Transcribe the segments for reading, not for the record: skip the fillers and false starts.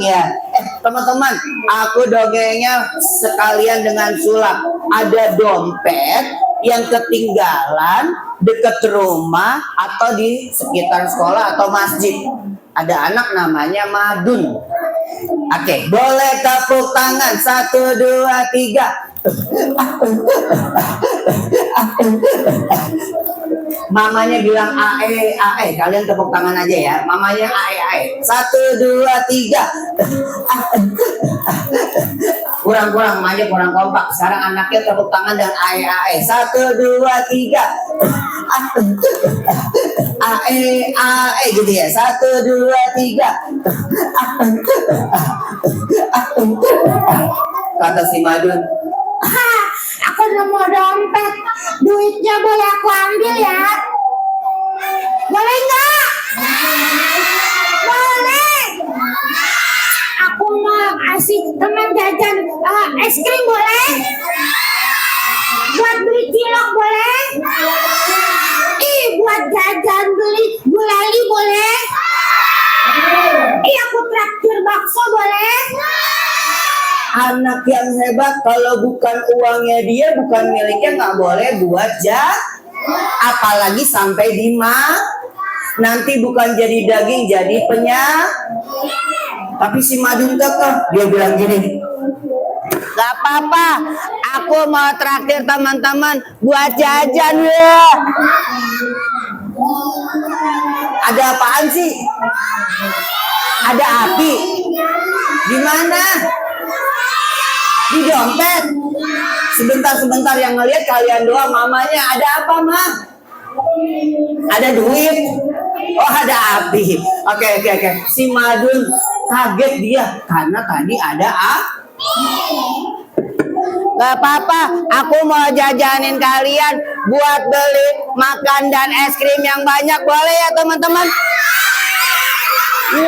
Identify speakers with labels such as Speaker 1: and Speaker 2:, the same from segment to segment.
Speaker 1: ya. Teman-teman, aku dongengnya sekalian dengan sulap. Ada dompet yang ketinggalan dekat rumah atau di sekitar sekolah atau masjid. Ada anak namanya Madun. Oke, boleh tepuk tangan 1, 2, 3. Mamanya bilang ae ae, kalian tepuk tangan aja ya. Mamanya ae ae. 1, 2, 3. Kurang aja, kurang kompak. Sekarang anaknya tepuk tangan dan ae ae. 1, 2, 3. Ae ae gitu ya. 1, 2, 3. Kata si Madun,
Speaker 2: aku nemu dompet, duitnya boleh aku ambil ya? Boleh nggak? Boleh. Aku mau kasih teman jajan es krim boleh? Buat beli cilok boleh? Buat jajan beli gulali boleh? Aku traktir bakso boleh?
Speaker 1: anak yang hebat, kalau bukan uangnya dia, bukan miliknya, nggak boleh buat apalagi sampai nanti bukan jadi daging, jadi tapi si Madun kekeh, dia bilang gini, gak apa-apa, aku mau traktir teman-teman buat jajan ya. Ada apaan sih? Ada api? Di mana? Di dompet. Sebentar yang ngeliat kalian doang. Mamanya, ada apa mah? Ada duit. Oh, ada api. Oke. Si Madun kaget dia karena tadi ada Gak apa-apa, aku mau jajanin kalian buat beli makan dan es krim yang banyak, boleh ya teman-teman?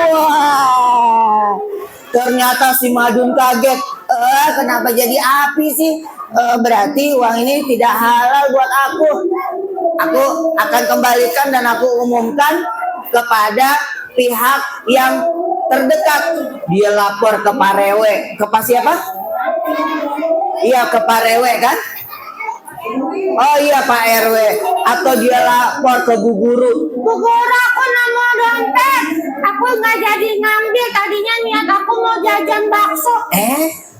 Speaker 1: Wah, ternyata si Madun kaget. Kenapa jadi api sih? Berarti uang ini tidak halal buat aku. Aku akan kembalikan dan aku umumkan kepada pihak yang terdekat. Dia lapor ke Pak Rewe. Ke Pak siapa? Iya, ke Pak Rewe kan? Oh iya, Pak RW. Atau dia lapor ke Bu Guru.
Speaker 2: Bu Guru, aku nemu dompet. Aku nggak jadi ngambil. Tadinya niat aku mau jajan bakso.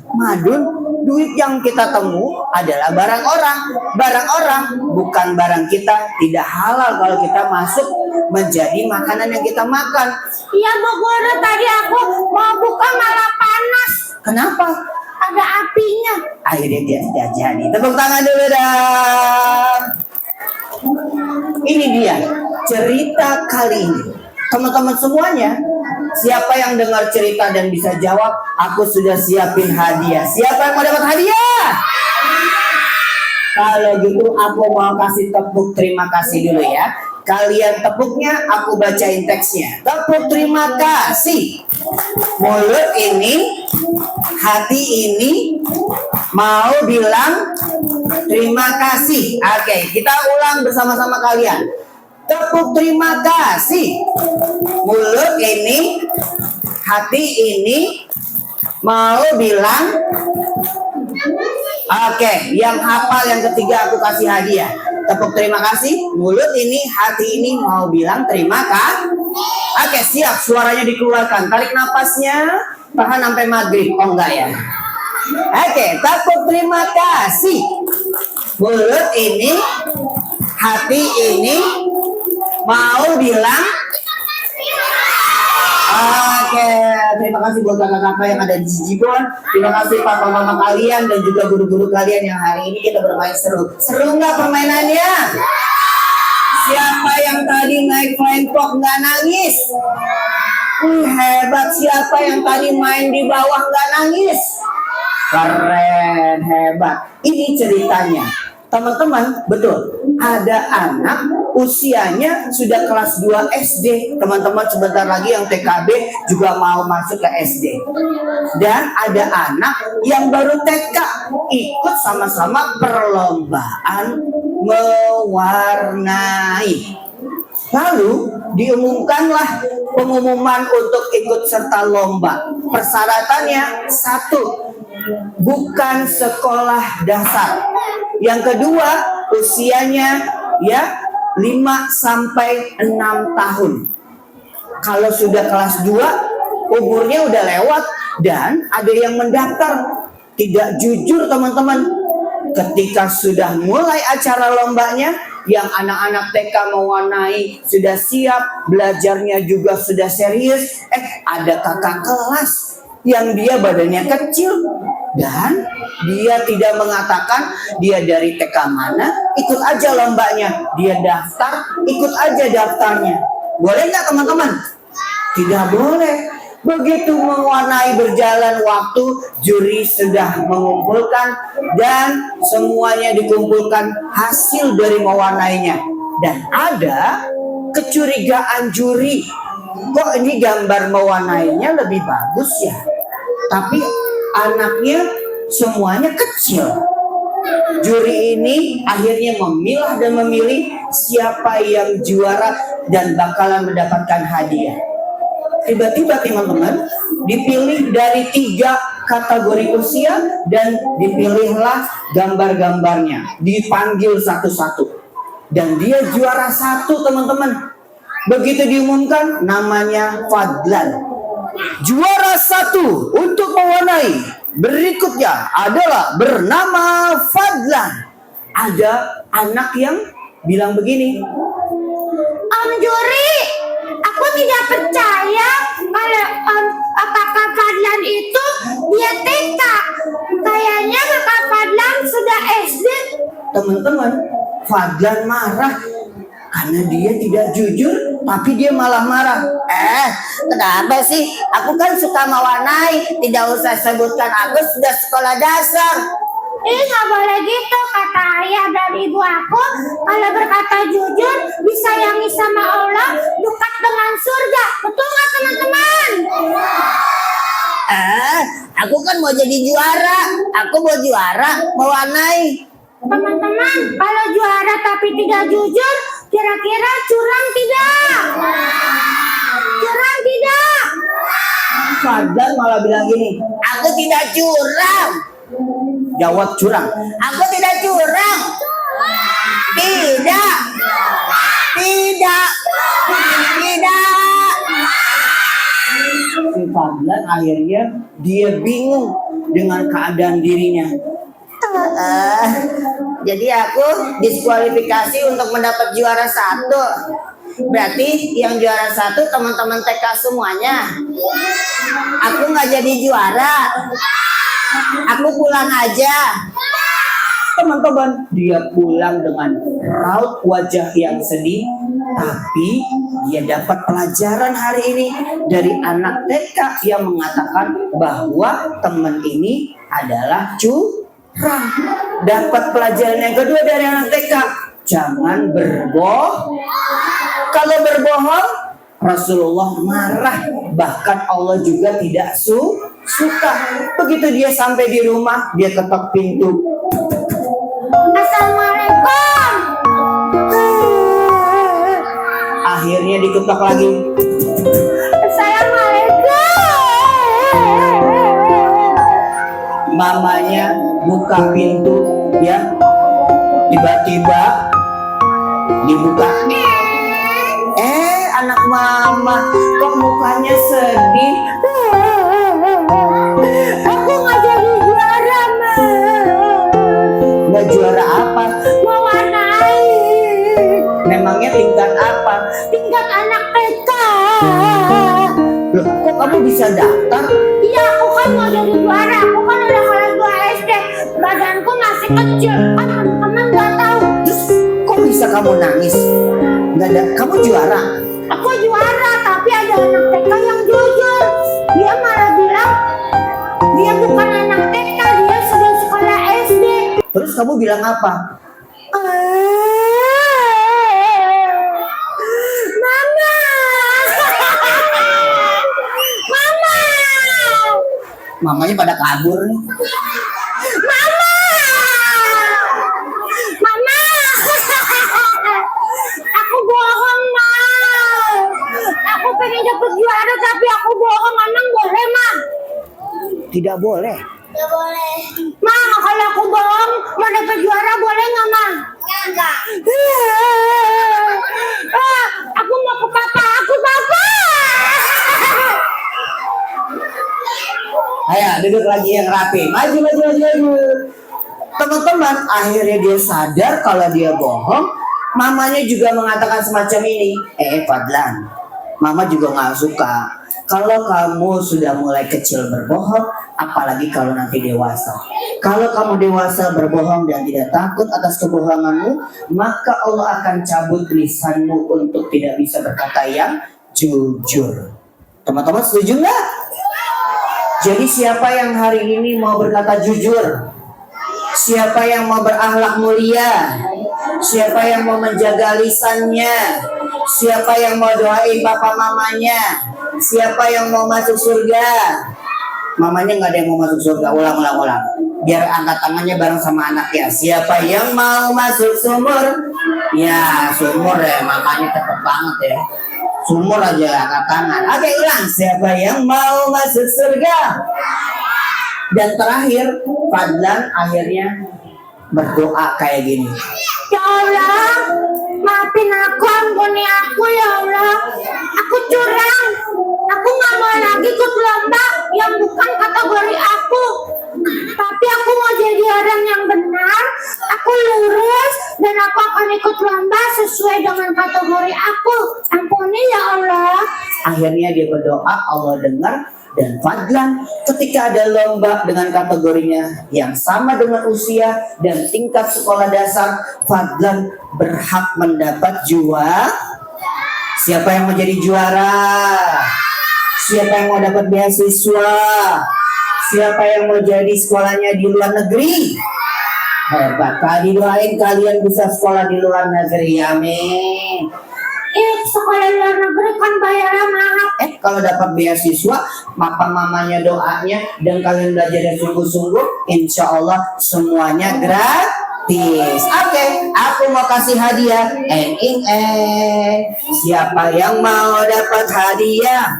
Speaker 1: Madun, duit yang kita temu adalah barang orang. Barang orang, bukan barang kita. Tidak halal kalau kita masuk menjadi makanan yang kita makan.
Speaker 2: Iya, Bu Guru, tadi aku mau buka malah panas.
Speaker 1: Kenapa?
Speaker 2: Ada apinya.
Speaker 1: Akhirnya dia tidak jadi. Tepuk tangan dulu dong. Ini dia cerita kali ini. Teman-teman semuanya, siapa yang dengar cerita dan bisa jawab, aku sudah siapin hadiah. Siapa yang mau dapat hadiah? Kalau gitu aku mau kasih tepuk terima kasih dulu ya. Kalian tepuknya, aku bacain teksnya. Tepuk terima kasih. Mulut ini, hati ini mau bilang terima kasih. Oke, kita ulang bersama-sama kalian. Tepuk terima kasih. Mulut ini, hati ini mau bilang. Oke, yang hafal yang ketiga aku kasih hadiah. Tepuk terima kasih. Mulut ini, hati ini mau bilang terima kasih. Oke, siap. Suaranya dikeluarkan. Tarik napasnya. Tahan sampai maghrib. Oh enggak ya. Oke, tepuk terima kasih. Mulut ini, hati ini mau bilang. Oke, terima kasih buat kakak-kakak yang ada di Jijibon. Terima kasih papa-mama kalian dan juga guru-guru kalian yang hari ini kita bermain seru. Seru nggak permainannya? Siapa yang tadi naik flying fox nggak nangis? Hebat. Siapa yang tadi main di bawah nggak nangis? Keren, hebat. Ini ceritanya. Teman-teman, betul. Ada anak usianya sudah kelas 2 SD. Teman-teman sebentar lagi yang TKB juga mau masuk ke SD. Dan ada anak yang baru TK ikut sama-sama perlombaan mewarnai. Lalu diumumkanlah pengumuman untuk ikut serta lomba. Persyaratannya satu, bukan sekolah dasar. Yang kedua, usianya ya 5 sampai 6 tahun. Kalau sudah kelas 2, umurnya udah lewat dan ada yang mendaftar tidak jujur teman-teman. Ketika sudah mulai acara lombanya, yang anak-anak TK mewarnai sudah siap, belajarnya juga sudah serius. Ada kakak kelas yang dia badannya kecil dan dia tidak mengatakan dia dari TK mana, ikut aja lombanya. Dia daftar, ikut aja daftarnya. Boleh nggak teman-teman? Tidak boleh. Begitu mewarnai berjalan waktu, juri sudah mengumpulkan dan semuanya dikumpulkan hasil dari mewarnainya. Dan ada kecurigaan juri, kok ini gambar mewarnainya lebih bagus ya, tapi anaknya semuanya kecil. Juri ini akhirnya memilah dan memilih siapa yang juara dan bakalan mendapatkan hadiah. Tiba-tiba teman-teman dipilih dari 3 kategori usia dan dipilihlah gambar-gambarnya, dipanggil satu-satu dan dia juara 1 teman-teman. Begitu diumumkan namanya Fadlan, juara 1 untuk mewarnai. Berikutnya adalah bernama Fadlan. Ada anak yang bilang begini,
Speaker 2: Om Juri, aku tidak percaya kalau kakak Fadlan itu dia TK. Kayaknya kakak Fadlan sudah SD.
Speaker 1: Teman-teman, Fadlan marah karena dia tidak jujur, tapi dia malah marah. Kenapa sih? Aku kan suka mewarnai, tidak usah sebutkan aku sudah sekolah dasar.
Speaker 2: Nggak boleh gitu, kata ayah dan ibu aku. Kalau berkata jujur, disayangi sama Allah, dekat dengan surga. Betul nggak teman-teman?
Speaker 1: Aku kan mau jadi juara. Aku mau juara mewarnai.
Speaker 2: Teman-teman, kalau juara tapi tidak jujur, kira-kira curang tidak? Curang tidak?
Speaker 1: Fadlan malah bilang gini, aku tidak curang. Jawab curang. Aku tidak curang. Tidak. Tidak. Tidak. Si Fadlan akhirnya dia bingung dengan keadaan dirinya. Jadi aku diskualifikasi untuk mendapat juara 1. Berarti yang juara 1 teman-teman TK semuanya. Aku nggak jadi juara. Aku pulang aja. Teman-teman, dia pulang dengan raut wajah yang sedih, tapi dia dapat pelajaran hari ini dari anak TK yang mengatakan bahwa teman ini adalah curang. Dapat pelajaran yang kedua dari anak TK, jangan berbohong. Kalau berbohong, Rasulullah marah, bahkan Allah juga tidak suka. Begitu dia sampai di rumah, dia ketok pintu.
Speaker 2: Assalamualaikum.
Speaker 1: Akhirnya diketok lagi.
Speaker 2: Assalamualaikum.
Speaker 1: Mamanya buka pintu, ya. Tiba-tiba dibuka. Anak mama, kok mukanya sedih?
Speaker 2: Aku nggak jadi juara, Ma.
Speaker 1: Nggak juara apa?
Speaker 2: Mewarnai.
Speaker 1: Memangnya tingkat apa?
Speaker 2: Tingkat anak TK.
Speaker 1: Loh, kok kamu bisa daftar?
Speaker 2: Iya, aku kan mau jadi juara. Aku kan udah kelas 2 SD. Badanku masih kecil. Kan teman-teman nggak tahu.
Speaker 1: Terus kok bisa kamu nangis? Nggak ada, kamu juara?
Speaker 2: Aku juara, tapi ada anak TK yang jujur. Dia malah bilang dia bukan anak TK, dia sudah sekolah SD.
Speaker 1: Terus kamu bilang apa?
Speaker 2: Mama. Mama.
Speaker 1: Mamanya pada kabur nih.
Speaker 2: Mama. Mama. Aku bohong, Ma. juara tapi aku bohong, emang boleh, Ma?
Speaker 1: Tidak boleh.
Speaker 2: Nggak boleh. Ma, kalau aku bohong mau dapat juara boleh nggak, Ma? Enggak. Aku mau ke papa. Aku papa.
Speaker 1: Ayo duduk lagi yang rapi. Maju. Teman-teman, akhirnya dia sadar kalau dia bohong. Mamanya juga mengatakan semacam ini. Fadlan, Mama juga nggak suka kalau kamu sudah mulai kecil berbohong, apalagi kalau nanti dewasa. Kalau kamu dewasa berbohong dan tidak takut atas kebohonganmu, maka Allah akan cabut lisanmu untuk tidak bisa berkata yang jujur. Teman-teman setuju nggak? Jadi siapa yang hari ini mau berkata jujur? Siapa yang mau berakhlak mulia? Siapa yang mau menjaga lisannya? Siapa yang mau doain papa mamanya? Siapa yang mau masuk surga? Mamanya nggak ada yang mau masuk surga. Ulang. Biar angkat tangannya bareng sama anaknya. Siapa yang mau masuk sumur? Ya sumur ya, mamanya cepet banget ya. Sumur aja angkat tangan. Oke, ulang. Siapa yang mau masuk surga? Dan terakhir, Fadlan akhirnya berdoa kayak gini.
Speaker 2: Ya Allah, maafin aku, ampuni aku ya Allah. Aku curang. Aku nggak mau lagi ikut lomba yang bukan kategori aku. Tapi aku mau jadi orang yang benar. Aku lurus dan aku akan ikut lomba sesuai dengan kategori aku. Ampuni ya Allah.
Speaker 1: Akhirnya dia berdoa, Allah dengar. Dan Fadlan ketika ada lomba dengan kategorinya yang sama dengan usia dan tingkat sekolah dasar, Fadlan berhak mendapat juara. Siapa yang mau jadi juara? Siapa yang mau dapat beasiswa? Siapa yang mau jadi sekolahnya di luar negeri? Hebat, kali doain kalian bisa sekolah di luar negeri, amin.
Speaker 2: Sekolah luar negeri kan bayarnya mahal.
Speaker 1: Kalau dapat beasiswa, papa mamanya doanya dan kalian belajar sungguh-sungguh, insya Allah semuanya gratis. Oke, aku mau kasih hadiah. Siapa yang mau dapat hadiah?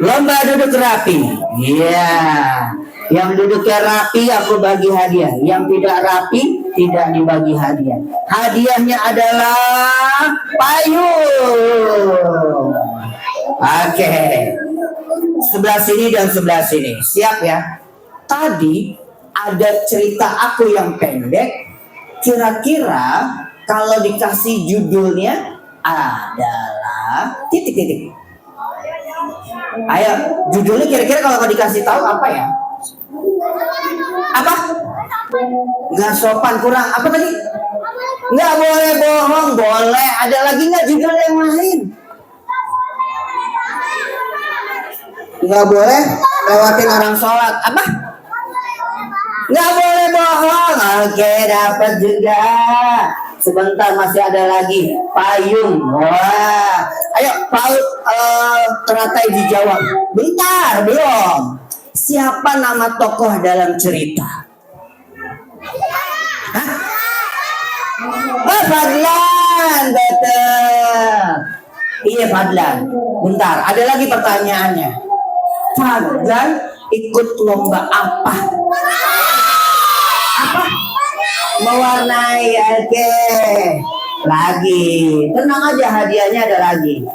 Speaker 1: Lomba duduk rapi. Iya. Yang duduknya rapi aku bagi hadiah. Yang tidak rapi tidak dibagi hadiah. Hadiahnya adalah payung. Oke. Sebelah sini dan sebelah sini. Siap ya? Tadi ada cerita aku yang pendek. Kira-kira kalau dikasih judulnya adalah titik-titik. Ayo, judulnya kira-kira kalau dikasih tahu apa ya? Apa? Nggak sopan, kurang. Apa tadi? Nggak boleh bohong, boleh. Ada lagi nggak judul yang lain? Nggak boleh lewatin orang sholat. Apa? Nggak boleh bohong. Oke, dapat juga. Sebentar, masih ada lagi. Payung. Wah. Ayo, paut teratai dijawab. Bentar, belum. Siapa nama tokoh dalam cerita? Hah? Oh, Fadlan, betul. Iya, Fadlan. Bentar, ada lagi pertanyaannya. Fadlan ikut lomba apa? Apa? Mewarnai, oke. Lagi, tenang aja, hadiahnya ada lagi.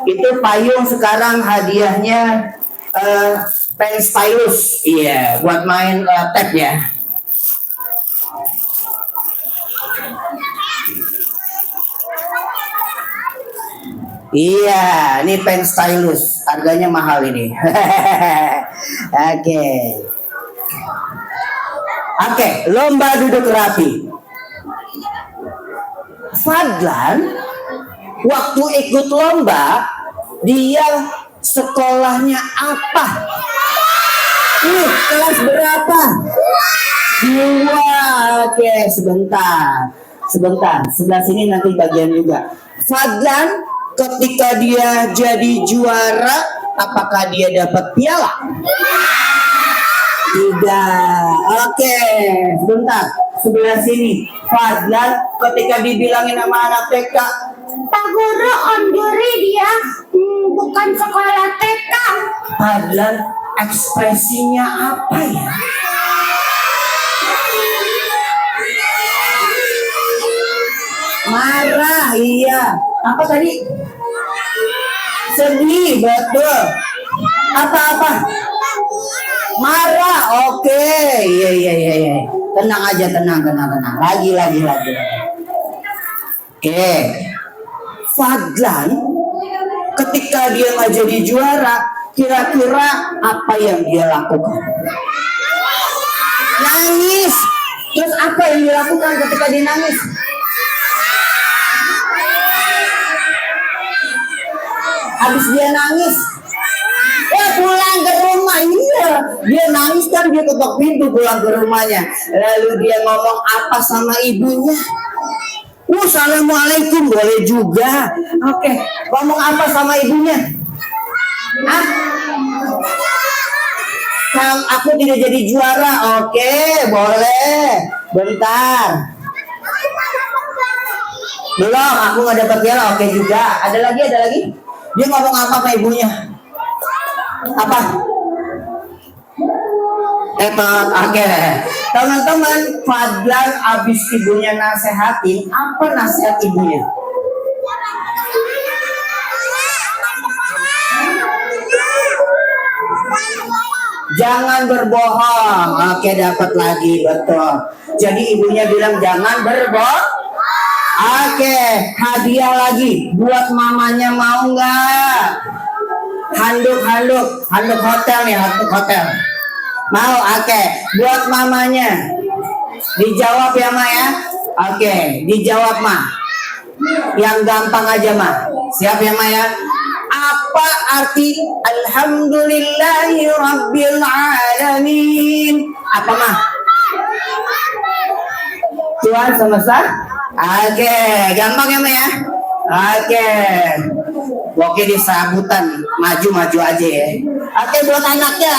Speaker 1: Itu payung, sekarang hadiahnya pen stylus, iya, buat main tab ya. Iya, ini pen stylus, harganya mahal ini. Oke, lomba duduk rapi. Fadlan waktu ikut lomba, dia sekolahnya apa? Kelas berapa? 2. Oke, sebentar. Sebelah sini nanti bagian juga. Fadlan ketika dia jadi juara, apakah dia dapat piala? Tidak. Oke, sebentar. sebelah sini. Fadlan ketika dibilangin sama anak TK,
Speaker 2: Pak Guru, on duty dia bukan sekolah TK.
Speaker 1: Fadlan ekspresinya apa ya? Marah, iya. Apa tadi? Sedih, betul. Apa-apa? Marah, oke. Iya. Tenang aja, tenang. Lagi. Oke. Fadlan, ketika dia nggak jadi juara, kira-kira apa yang dia lakukan? Nangis. Terus apa yang dilakukan ketika dia nangis? Habis dia nangis, pulang ke rumah. Iya, dia nangis kan, dia ketok pintu pulang ke rumahnya. Lalu dia ngomong apa sama ibunya? Assalamualaikum, boleh juga. Oke, ngomong apa sama ibunya? Kang, aku tidak jadi juara. Oke, boleh. Bentar. Belum, aku nggak dapat piala. Oke juga. Ada lagi. Dia ngomong apa sama ibunya? Apa? Oke. Teman-teman, Fadlan abis ibunya nasehatin, apa nasihat ibunya? Jangan berbohong. Oke, dapat lagi, betul. Jadi ibunya bilang jangan berbohong. Oke, hadiah lagi buat mamanya, mau nggak? Handuk hotel nih, handuk hotel. Mau? Oke, buat mamanya. Dijawab ya, Ma ya. Oke, dijawab, Ma. Yang gampang aja, Ma. Siap ya, Ma ya? Apa arti Alhamdulillahi Rabbil Alamin? Apa, Ma? Tuhan semesta. Oke, gampang ya, Ma ya? Oke, di sambutan maju aja ya. Oke, buat anaknya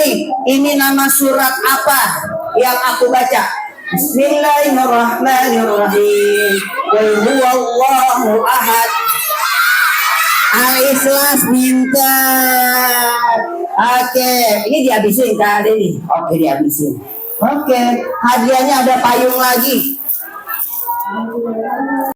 Speaker 1: nih, ini nama surat apa yang aku baca? Bismillahirrahmanirrahim. Qul huwallahu ahad. Al-Ikhlas bintang. Oke, ini dihabisin kali ini. Oke, dihabisin. Oke, hadiahnya ada payung lagi.